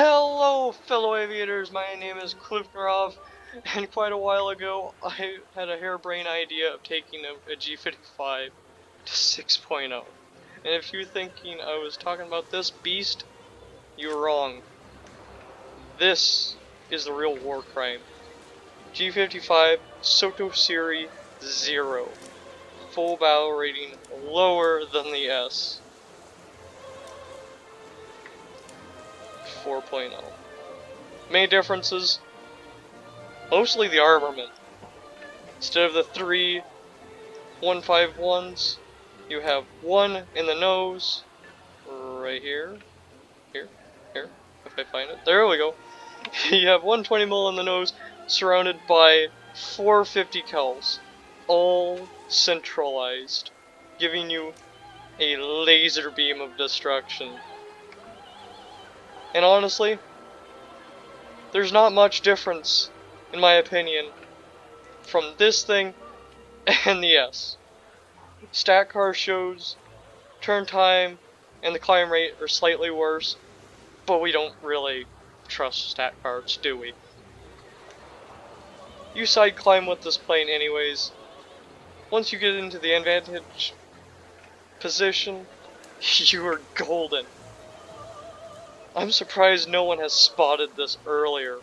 Hello, fellow aviators. My name is Kluftnrav, and quite a while ago, I had a harebrained idea of taking a G55 to 6.0. And if you're thinking I was talking about this beast, you're wrong. This is the real war crime. G55 sottoserie 0. Full battle rating lower than the S. 4.0. Main differences, mostly the armament. Instead of the 3 151s, you have one in the nose, right here, here, if I find it, there we go. You have 120mm in the nose, surrounded by 450 cals, all centralized, giving you a laser beam of destruction. And honestly, there's not much difference, in my opinion, from this thing and the S. Stat car shows turn time and the climb rate are slightly worse, but we don't really trust stat cards, do we? You side climb with this plane anyways. Once you get into the advantage position, you are golden. I'm surprised no one has spotted this earlier,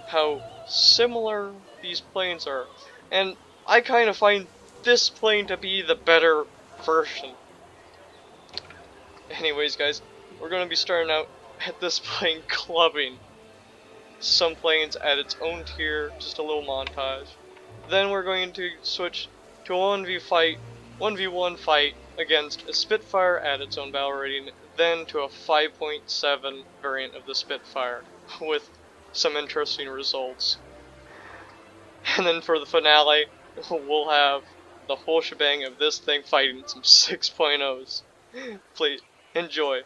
how similar these planes are, and I kind of find this plane to be the better version. Anyways guys, we're going to be starting out at this plane clubbing some planes at its own tier, just a little montage. Then we're going to switch to a 1v1 fight against a Spitfire at its own battle rating, then to a 5.7 variant of the Spitfire, with some interesting results. And then for the finale, we'll have the whole shebang of this thing fighting some 6.0s. Please, enjoy.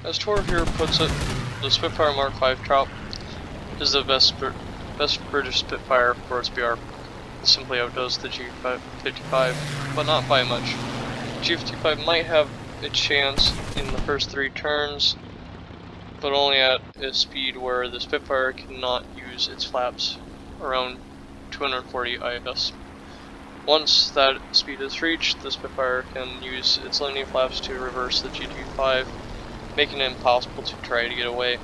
As Tor here puts it, the Spitfire Mark V Trop is the best British Spitfire for its BR. It simply outdoes the G55, but not by much. G55 might have a chance in the first 3 turns, but only at a speed where the Spitfire cannot use its flaps around 240 IS. Once that speed is reached, the Spitfire can use its landing flaps to reverse the G55, making it impossible to try to get away.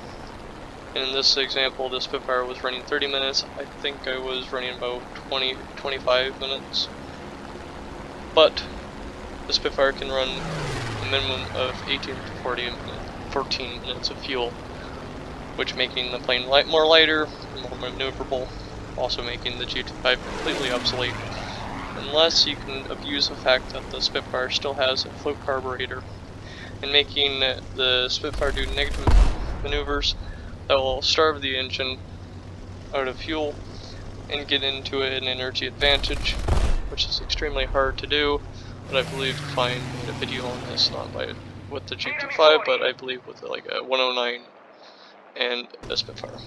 In this example, the Spitfire was running 30 minutes. I think I was running about 25 minutes. But the Spitfire can run a minimum of 18 to 14 minutes of fuel, which making the plane more lighter, more maneuverable, also making the G55 completely obsolete. Unless you can abuse the fact that the Spitfire still has a float carburetor, and making the Spitfire do negative maneuvers that will starve the engine out of fuel and get into an energy advantage, which is extremely hard to do, but I believe Fine made a video on this, not with the G55, but I believe with like a 109 and a Spitfire.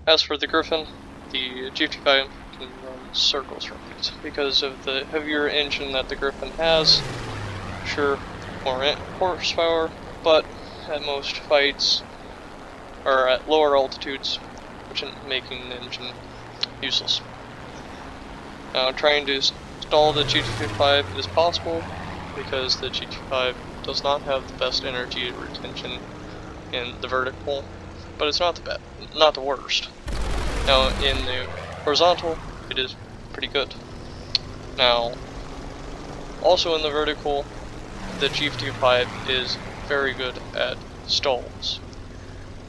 As for the Griffin, the G55 can run circles from it because of the heavier engine that the Griffin has. Sure, more horsepower, but at most fights are at lower altitudes, which is making the engine useless. Now, trying to stall the G55 is possible because the G55 does not have the best energy retention in the vertical, but it's not the worst. Now, in the horizontal, it is pretty good. Now, also in the vertical, the G55 is very good at stalls.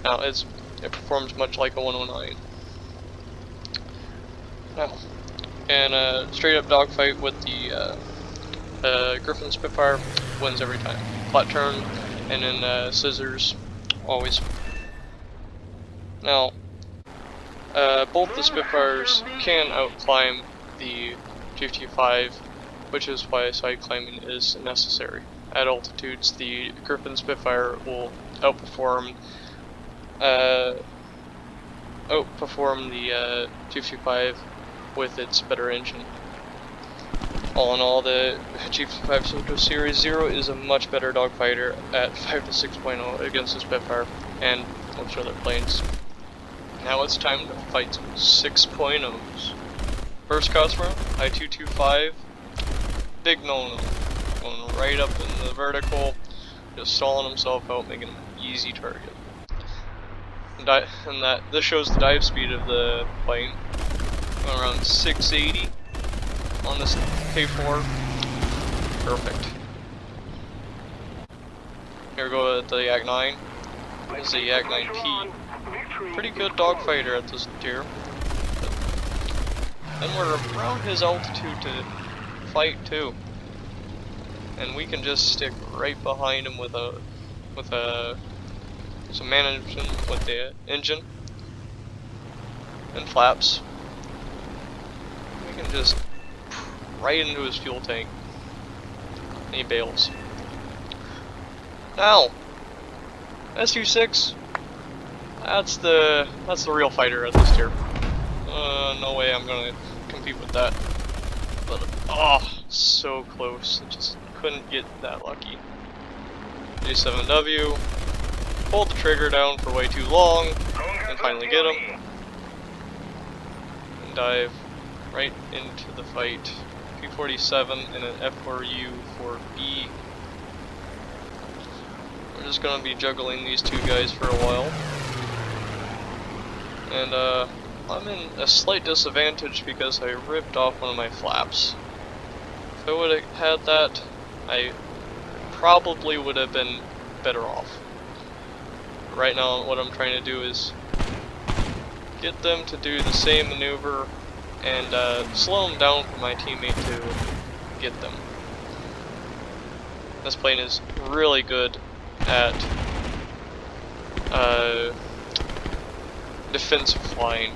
Now, it performs much like a 109. Now, in a straight up dogfight with the Griffin Spitfire, wins every time. Flat turn, and in scissors, always. Now, both the Spitfires can outclimb the G55, which is why side climbing is necessary. At altitudes, the Griffin Spitfire will outperform the G55 with its better engine. All in all, the G55 sottoserie 0 is a much better dogfighter at 5 to 6.0 against the Spitfire and most other planes. Now it's time to fight some 6.0s. First customer, I-225, big no-no. Going right up in the vertical, just stalling himself out, making him an easy target. And this shows the dive speed of the plane, around 680 on this K4. Perfect. Here we go at the Yak-9. This is the Yak-9P. Pretty good dogfighter at this tier. And we're around his altitude to fight too. And we can just stick right behind him with some management with the engine and flaps. We can just right into his fuel tank, and he bails. Now, SU-6, that's the real fighter at this tier. No way I'm gonna compete with that. But oh, so close. I just couldn't get that lucky. G7W. Hold the trigger down for way too long, and finally get him, and dive right into the fight. P-47 and an F4U for B. We're just gonna be juggling these two guys for a while, and I'm in a slight disadvantage because I ripped off one of my flaps. If I would have had that, I probably would have been better off. Right now, what I'm trying to do is get them to do the same maneuver and slow them down for my teammate to get them. This plane is really good at defensive flying.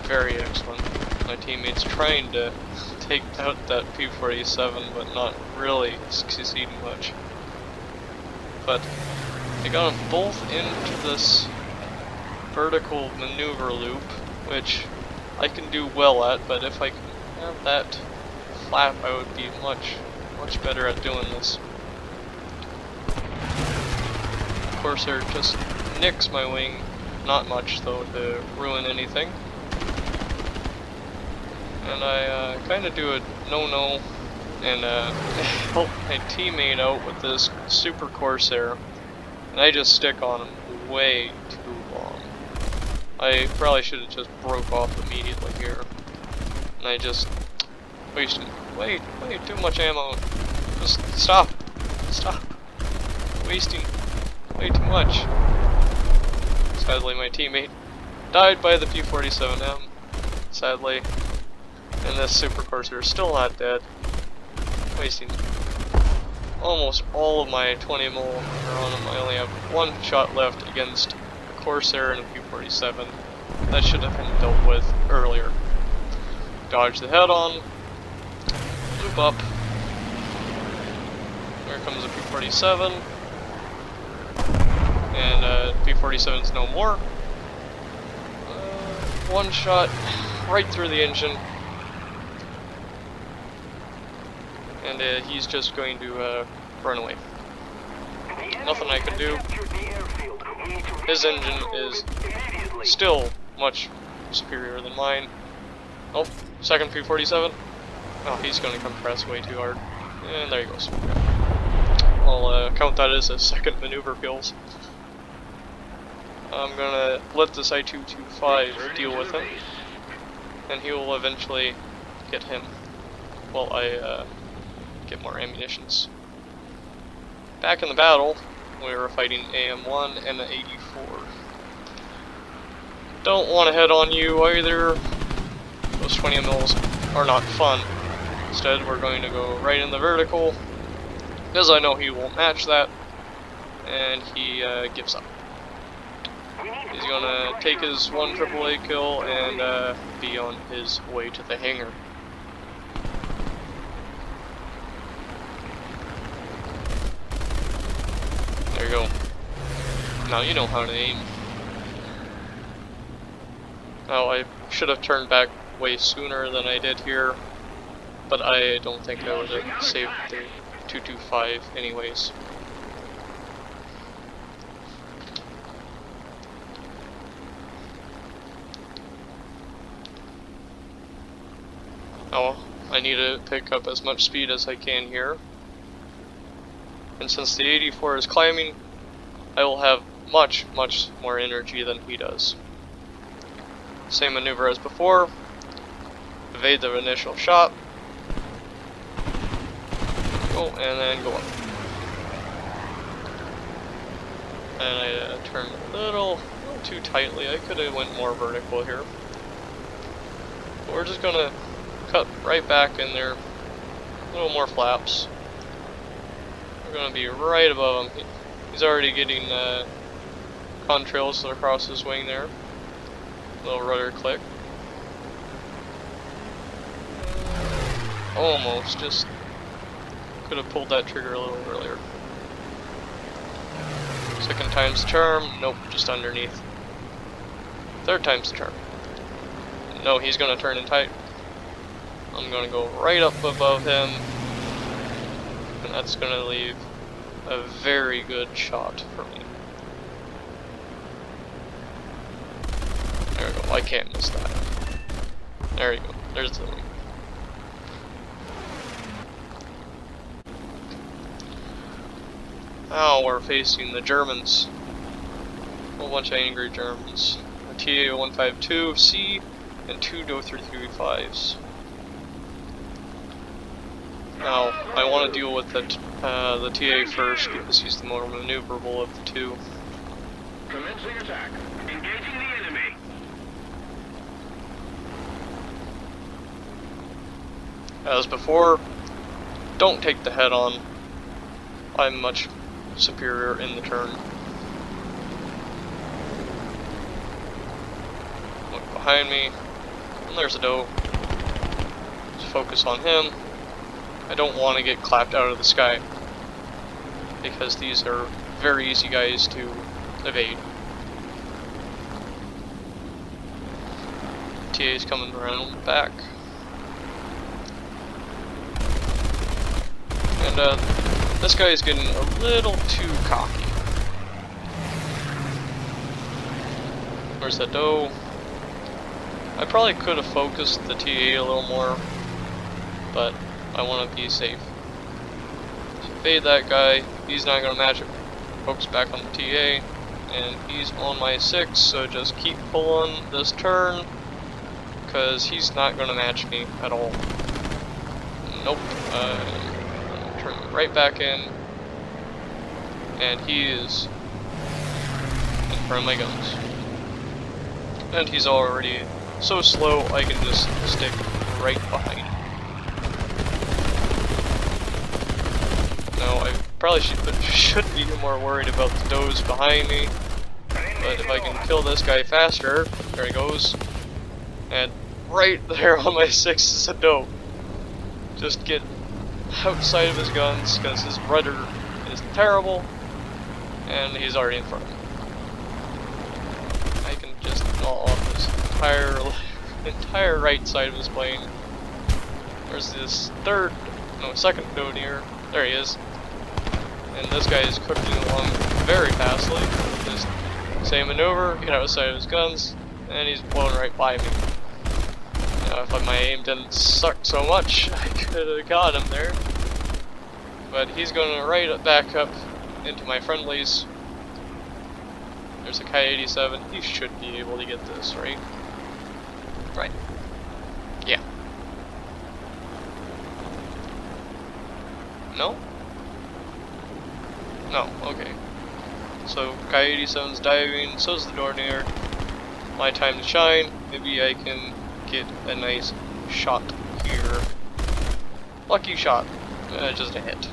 Very excellent. My teammate's trying to take out that P-47, but not really succeeding much. but I got them both into this vertical maneuver loop, which I can do well at, but if I can have that flap, I would be much better at doing this. Of course, there just nicks my wing, not much though to ruin anything. And I kind of do a no-no and help my teammate out with this Super Corsair, and I just stick on him way too long. I probably should have just broke off immediately here, and I just wasted way too much ammo. Just stop, wasting way too much. Sadly, my teammate died by the P47M. Sadly. And this Super Corsair is still not dead. Wasting almost all of my 20 mil on him. I only have one shot left against a Corsair and a P47. That should have been dealt with earlier. Dodge the head on. Loop up. There comes a P47. And P47's no more. One shot right through the engine. And he's just going to run away. Nothing I can do. His engine is still much superior than mine. Oh, second P47. Oh, he's going to compress way too hard. And there he goes. I'll count that as a second maneuver kills. I'm going to let this I-225 deal with him. And he will eventually get him. While I get more ammunitions. Back in the battle, we were fighting AM1 and the 84. Don't want to head on you either. Those 20 mils are not fun. Instead, we're going to go right in the vertical, because I know he won't match that, and he gives up. He's gonna take his one AAA kill and be on his way to the hangar. There you go. Now you know how to aim. Now I should have turned back way sooner than I did here, but I don't think I would have saved the 225 anyways. Now I need to pick up as much speed as I can here. And since the 84 is climbing, I will have much more energy than he does. Same maneuver as before. Evade the initial shot. Go, and then go up. And I turned a little too tightly. I could have went more vertical here. But we're just gonna cut right back in there. A little more flaps. We're gonna be right above him. He's already getting contrails across his wing there. Little rudder click. Almost, just could have pulled that trigger a little earlier. Second time's the charm. Nope, just underneath. Third time's the charm. No, he's gonna turn in tight. I'm gonna go right up above him. And that's gonna leave a very good shot for me. There we go, I can't miss that. There you go, there's the wing. Now we're facing the Germans. A whole bunch of angry Germans. A TA-152C and two Do-335s. Now, I want to deal with the TA first because he's the more maneuverable of the two. Commencing attack. Engaging the enemy. As before, don't take the head on. I'm much superior in the turn. Look behind me, and there's a doe. Let's focus on him. I don't want to get clapped out of the sky, because these are very easy guys to evade. TA's coming around back. And this guy is getting a little too cocky. Where's that doe? I probably could have focused the TA a little more, but I want to be safe. So fade that guy. He's not going to match it. Focus back on the TA, and he's on my 6, so just keep pulling this turn, because he's not going to match me at all. Nope. Turn right back in, and he is in front of my guns. And he's already so slow, I can just stick right behind him. No, I probably should be more worried about the does behind me. But if I can kill this guy faster, there he goes. And right there on my 6 is a doe. Just get outside of his guns, because his rudder is terrible, and he's already in front of me. I can just gnaw off his entire right side of his plane. There's this second doe near. There he is. And this guy is cooking along very fastly. Just same maneuver, get outside of his guns, and he's blown right by me. Now, if my aim didn't suck so much, I could have got him there. But he's going right back up into my friendlies. There's a Ki-87. He should be able to get this, right? Right. Yeah. No? No, okay. So, Ki-87's diving, so's the Dornier. My time to shine. Maybe I can get a nice shot here. Lucky shot. Just a hit.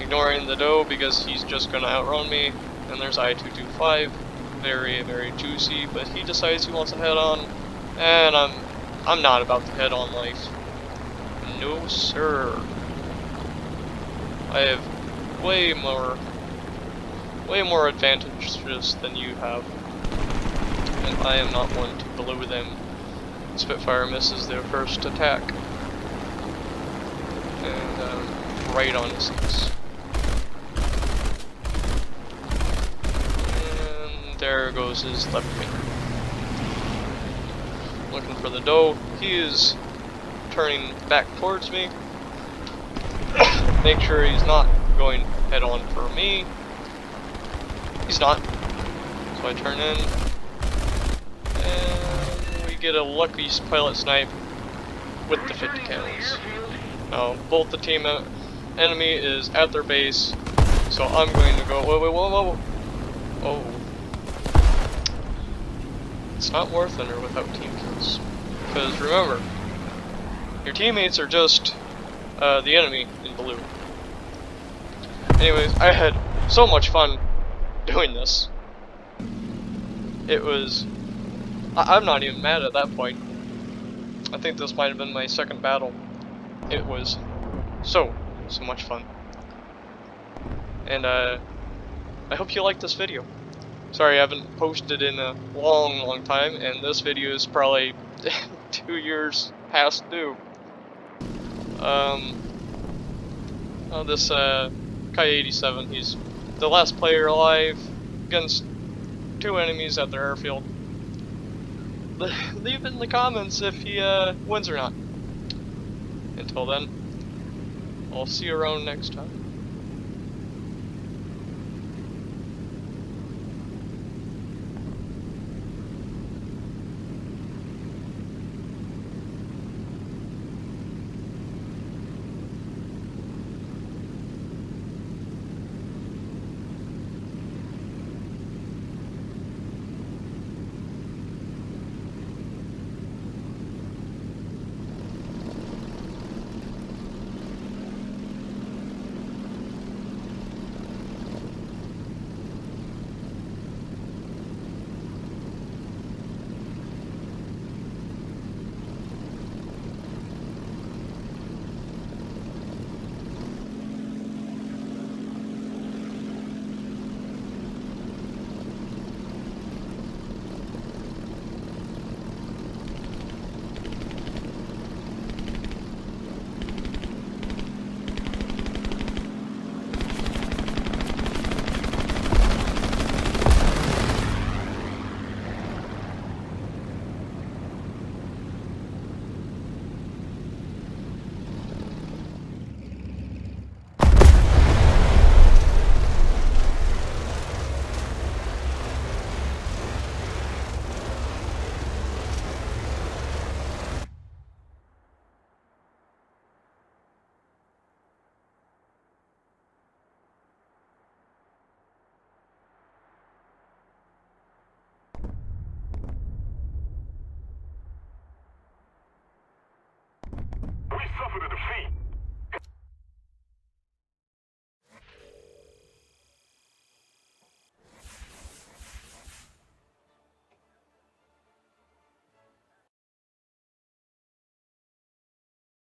Ignoring the doe because he's just gonna outrun me. And there's I-225. Very, very juicy, but he decides he wants to head on. And I'm not about to head on life. No sir. I have way more advantages than you have, and I am not one to blow them. Spitfire misses their first attack, and right on his 6. And there goes his left wing. Looking for the doe. He is turning back towards me. Make sure he's not going head on for me. He's not. So I turn in. And we get a lucky pilot snipe with the 50 cals. Now, both the team enemy is at their base. So I'm going to go. Whoa. Oh. It's not War Thunder without team kills. Because remember, your teammates are just the enemy in blue. Anyways, I had so much fun doing this. It was... I'm not even mad at that point. I think this might have been my second battle. It was so much fun. And I hope you liked this video. Sorry I haven't posted in a long time, and this video is probably 2 years past due. This Ki-87, he's the last player alive against 2 enemies at their airfield. Leave in the comments if he wins or not. Until then, I'll see you around next time. for the defeat.